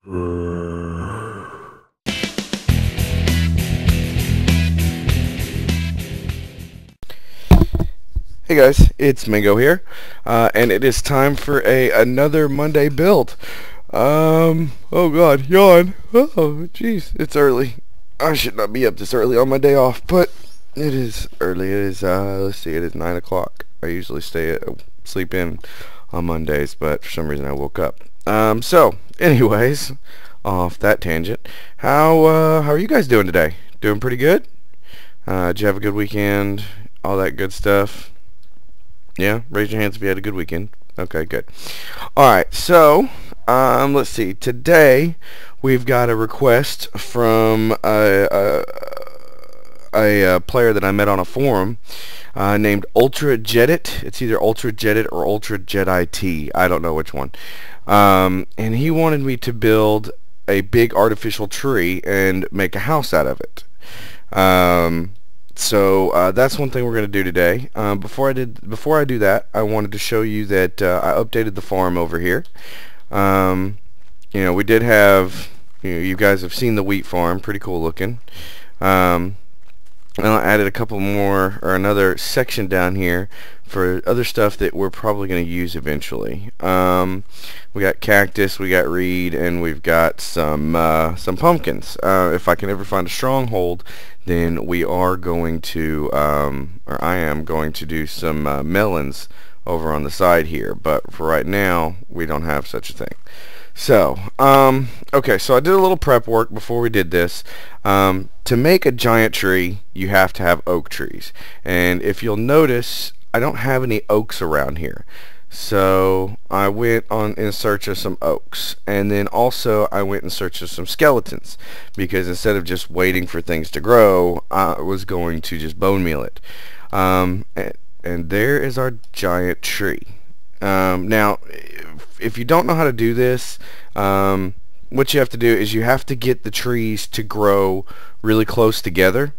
Hey guys, it's Mingo here, and it is time for another Monday build. Oh god, yawn. Oh jeez, it's early. I should not be up this early on my day off, but it is early. It is, let's see, it is 9 o'clock. I usually sleep in on Mondays, but for some reason I woke up. So, anyways, off that tangent, how are you guys doing today? Doing pretty good? Did you have a good weekend? All that good stuff? Yeah, raise your hands if you had a good weekend. Okay, good. Alright, so, let's see. Today, we've got a request from a player that I met on a forum named Ultra Jedit. It's either Ultra Jedit or Ultra Jedit. I don't know which one. And he wanted me to build a big artificial tree and make a house out of it. So that's one thing we're going to do today. Before I do that, I wanted to show you that I updated the farm over here. We did have, you guys have seen the wheat farm, pretty cool looking. And I added a couple more, or another section down here for other stuff that we're probably going to use eventually. We got cactus, we got reed, and we've got some pumpkins. If I can ever find a stronghold, then we are going to, or I am going to do some melons over on the side here. But for right now, we don't have such a thing. So, okay, so I did a little prep work before we did this. To make a giant tree, you have to have oak trees. And if you'll notice, I don't have any oaks around here. So I went in search of some oaks, and then also I went in search of some skeletons, because instead of just waiting for things to grow, I was going to just bone meal it. And there is our giant tree. Now, if you don't know how to do this, what you have to do is you have to get the trees to grow really close together,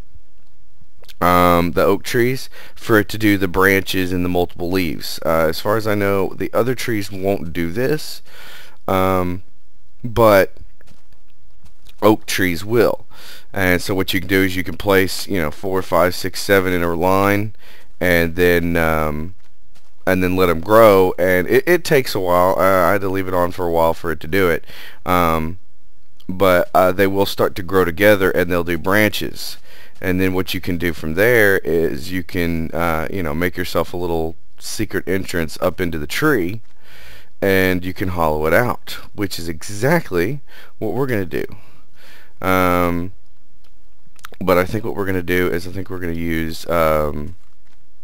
the oak trees, for it to do the branches and the multiple leaves. As far as I know, the other trees won't do this, but oak trees will. And so what you can do is you can place 4, 5, 6, 7 in a line, and then let them grow, and it takes a while. I had to leave it on for a while for it to do it, but they will start to grow together, and they'll do branches. And then what you can do from there is you can make yourself a little secret entrance up into the tree, and you can hollow it out, which is exactly what we're going to do. But I think what we're going to do is I think we're going to use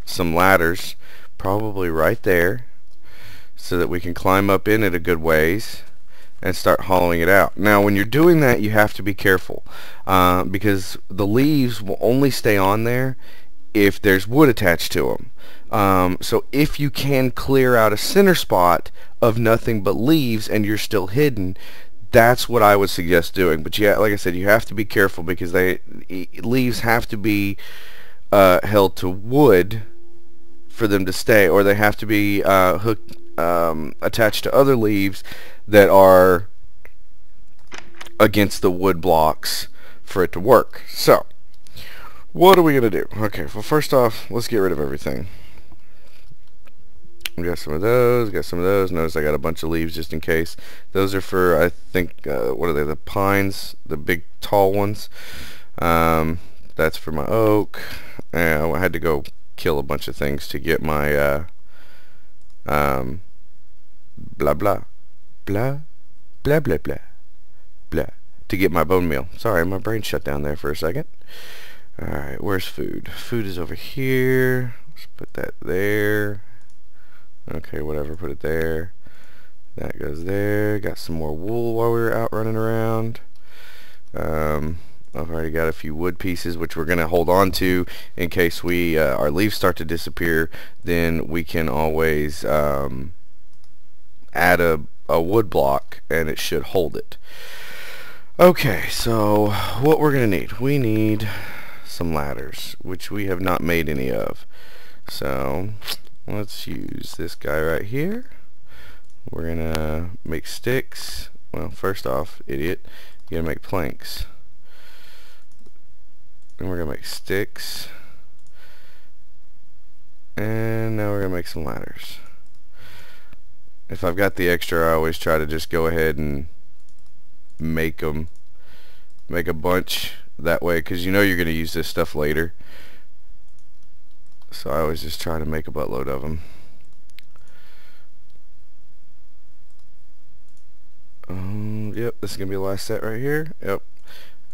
some ladders, probably right there, so that we can climb up in it a good ways and start hollowing it out. Now when you're doing that, you have to be careful, because the leaves will only stay on there if there's wood attached to them. So if you can clear out a center spot of nothing but leaves and you're still hidden, that's what I would suggest doing. But yeah, like I said, you have to be careful, because leaves have to be held to wood for them to stay, or they have to be hooked, attached to other leaves that are against the wood blocks for it to work. So what are we gonna do? Okay, well, first off, let's get rid of everything. We got some of those, Notice I got a bunch of leaves just in case. Those are for, I think, what are they, the pines, the big tall ones. That's for my oak. And I had to go kill a bunch of things to get my blah blah blah blah blah blah blah to get my bone meal. Sorry, my brain shut down there for a second. Alright, where's food? Food is over here. Let's put that there. Okay, whatever, put it there. That goes there. Got some more wool while we were out running around. I've already got a few wood pieces, which we're going to hold on to in case our leaves start to disappear. Then we can always add a wood block, and it should hold it. Okay, so what we're going to need, we need some ladders, which we have not made any of. So let's use this guy right here. We're going to make sticks, Well, first off, idiot, you gotta make planks. Then we're gonna make sticks. And now we're gonna make some ladders. If I've got the extra, I always try to just go ahead and make a bunch that way, because you know you're gonna use this stuff later. So I always just try to make a buttload of them. Yep, this is gonna be the last set right here. Yep.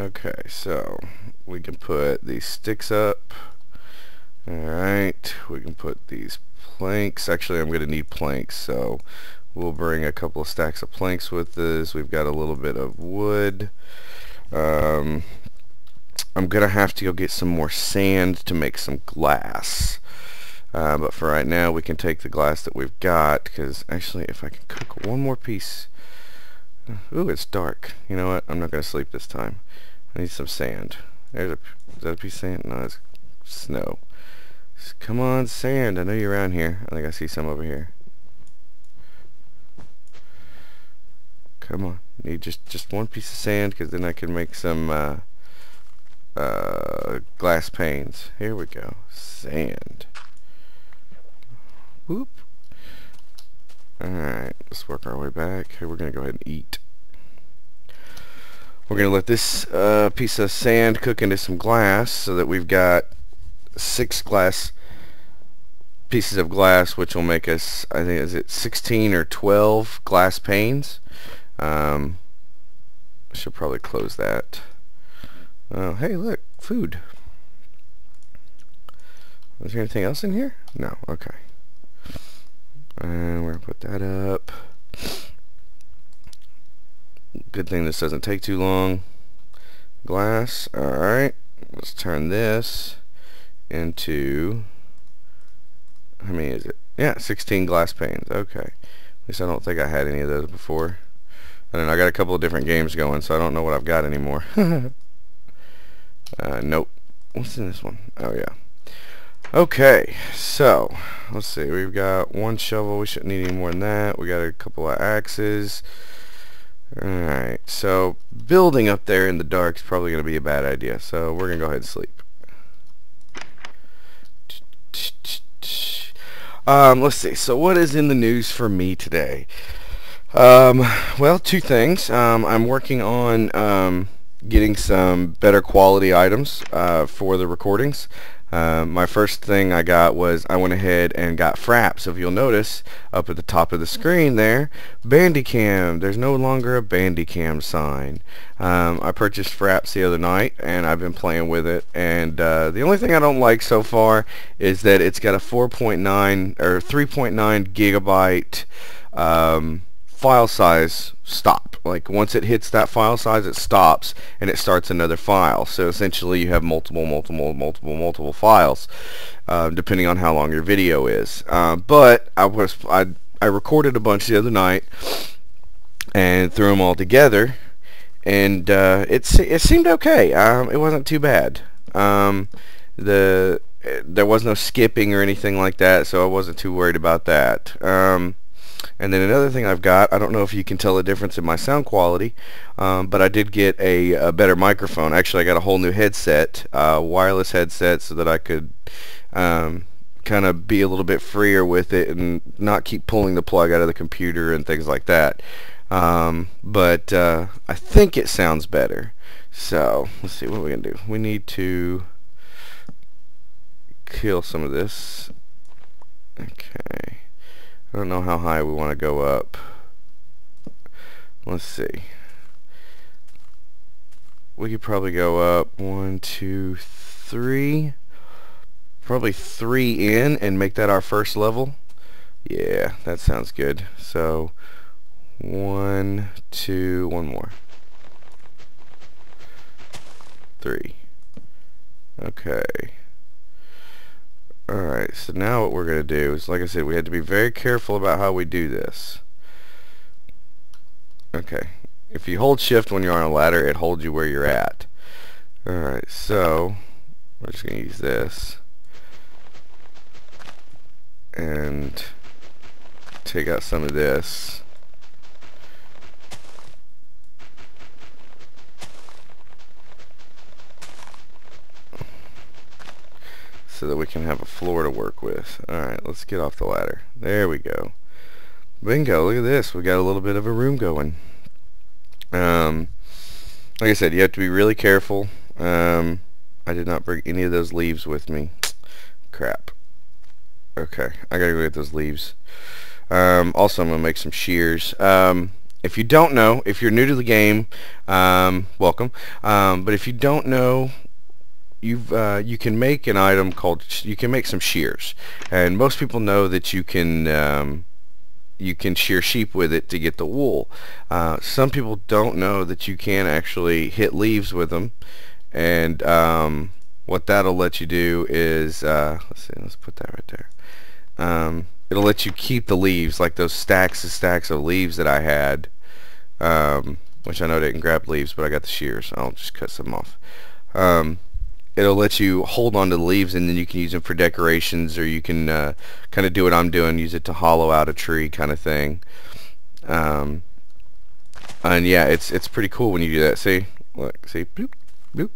Okay, so we can put these sticks up. Alright, we can put these planks. Actually, I'm gonna need planks, so we'll bring a couple of stacks of planks with this. We've got a little bit of wood. I'm gonna have to go get some more sand to make some glass. But for right now, we can take the glass that we've got, because actually, if I can cook one more piece. Ooh, it's dark. You know what? I'm not gonna sleep this time. I need some sand. Is that a piece of sand? No, it's snow. Come on, sand. I know you're around here. I think I see some over here. Come on. Need just one piece of sand, because then I can make some glass panes. Here we go. Sand. Whoop. Alright, let's work our way back. Here, we're going to go ahead and eat. We're going to let this piece of sand cook into some glass, so that we've got 6 pieces of glass, which will make us, I think, is it 16 or 12 glass panes? I should probably close that. Oh, hey, look, food. Is there anything else in here? No, okay. And we're going to put that up. Good thing this doesn't take too long. Glass. Alright. Let's turn this into... how many is it? Yeah, 16 glass panes. Okay. At least I don't think I had any of those before. I don't know. I got a couple of different games going, so I don't know what I've got anymore. Nope. What's in this one? Oh, yeah. Okay, so let's see. We've got one shovel. We shouldn't need any more than that. We got a couple of axes. Alright, so building up there in the dark is probably going to be a bad idea, so we're going to go ahead and sleep. Let's see. So what is in the news for me today? Well, 2 things. I'm working on getting some better quality items for the recordings. My first thing I got was I went ahead and got fraps. If you'll notice up at the top of the screen there, Bandicam. There's no longer a Bandicam sign. I purchased fraps the other night and I've been playing with it, and the only thing I don't like so far is that it's got a 4.9 or 3.9 gigabyte file size stop. Like once it hits that file size, it stops and it starts another file. So essentially you have multiple files, depending on how long your video is. But I recorded a bunch the other night and threw them all together, and it seemed okay. It wasn't too bad. There was no skipping or anything like that, so I wasn't too worried about that. And then another thing I've got, I don't know if you can tell the difference in my sound quality, but I did get a better microphone. Actually, I got a whole new headset, wireless headset, so that I could kind of be a little bit freer with it and not keep pulling the plug out of the computer and things like that. But I think it sounds better. So let's see, what are we going to do? We need to kill some of this. Okay. I don't know how high we want to go up. Let's see. We could probably go up 1, 2, 3. Probably 3 in and make that our first level. Yeah, that sounds good. So 1, 2, one more. 3. Okay. Alright, so now what we're going to do is, like I said, we had to be very careful about how we do this. Okay. If you hold shift when you're on a ladder, it holds you where you're at. Alright, so we're just going to use this and take out some of this. so that we can have a floor to work with. Alright, let's get off the ladder. There we go. Bingo, look at this. We got a little bit of a room going. Like I said, you have to be really careful. I did not bring any of those leaves with me. Crap. Okay, I gotta go get those leaves. Also, I'm gonna make some shears. If you don't know, if you're new to the game, welcome. But if you don't know, you can make an item called, you can make some shears, and most people know that you can shear sheep with it to get the wool. Some people don't know that you can actually hit leaves with them, and what that'll let you do is let's see, let's put that right there. It'll let you keep the leaves, like those stacks of leaves that I had, which I know didn't grab leaves, but I got the shears. I'll just cut some off. It'll let you hold on to the leaves, and then you can use them for decorations, or you can kind of do what I'm doing, use it to hollow out a tree kind of thing. And yeah, it's pretty cool when you do that. See, look, see, bloop, bloop.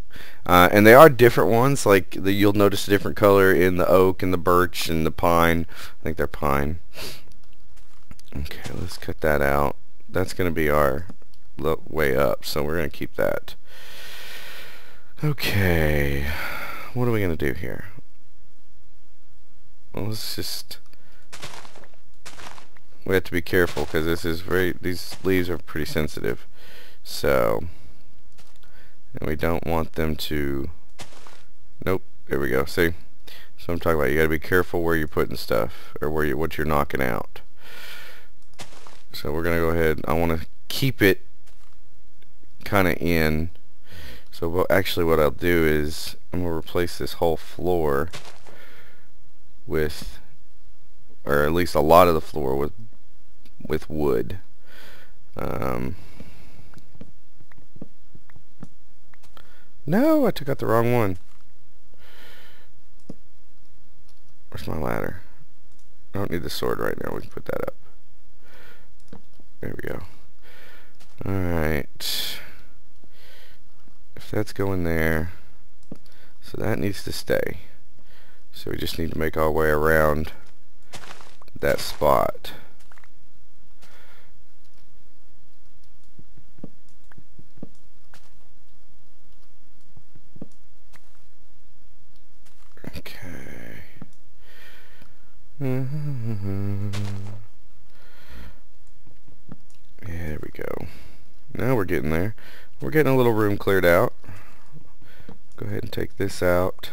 And they are different ones. Like you'll notice a different color in the oak and the birch and the pine. I think they're pine. Okay, let's cut that out. That's going to be our way up, so we're going to keep that. Okay, what are we going to do here? Well, let's just, we have to be careful because these leaves are pretty sensitive. So, and we don't want them to, nope, there we go, see? So I'm talking about, you got to be careful where you're putting stuff, or what you're knocking out. So we're going to go ahead, I want to keep it kind of in. So actually what I'll do is I'm going to replace this whole floor with, or at least a lot of the floor with wood. No, I took out the wrong one. Where's my ladder? I don't need the sword right now. We can put that up. There we go. Alright. If that's going there, so that needs to stay. So we just need to make our way around that spot. Okay. There we go. Now we're getting there. We're getting a little room cleared out. Go ahead and take this out.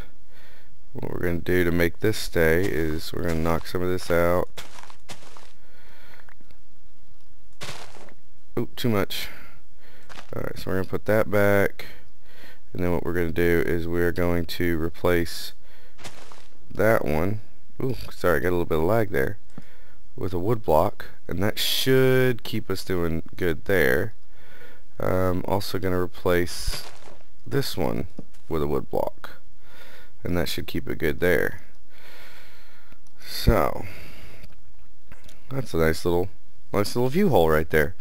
What we're going to do to make this stay is we're going to knock some of this out. Oh, too much. Alright, so we're going to put that back. And then what we're going to do is we're going to replace that one. Ooh, sorry, I got a little bit of lag there. With a wood block. And that should keep us doing good there. Also going to replace this one with a wood block, and that should keep it good there. So that's a nice little view hole right there.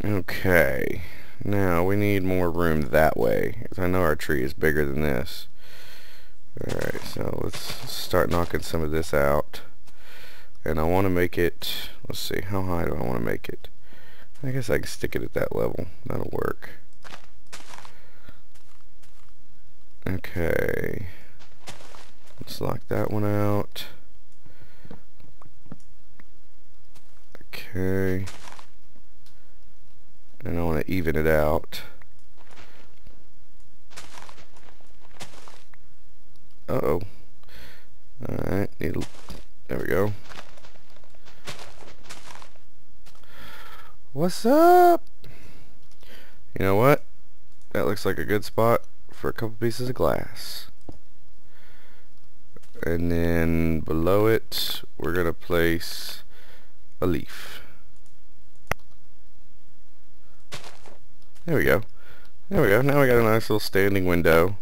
Okay, now we need more room that way, because I know our tree is bigger than this. Alright, so let's start knocking some of this out, and I want to make it, let's see, how high do I want to make it? I guess I can stick it at that level. That'll work. Okay. Let's lock that one out. Okay. And I want to even it out. Uh-oh. Alright. There we go. What's up? You know what? That looks like a good spot for a couple pieces of glass. And then below it, we're going to place a leaf. There we go. There we go. Now we got a nice little standing window.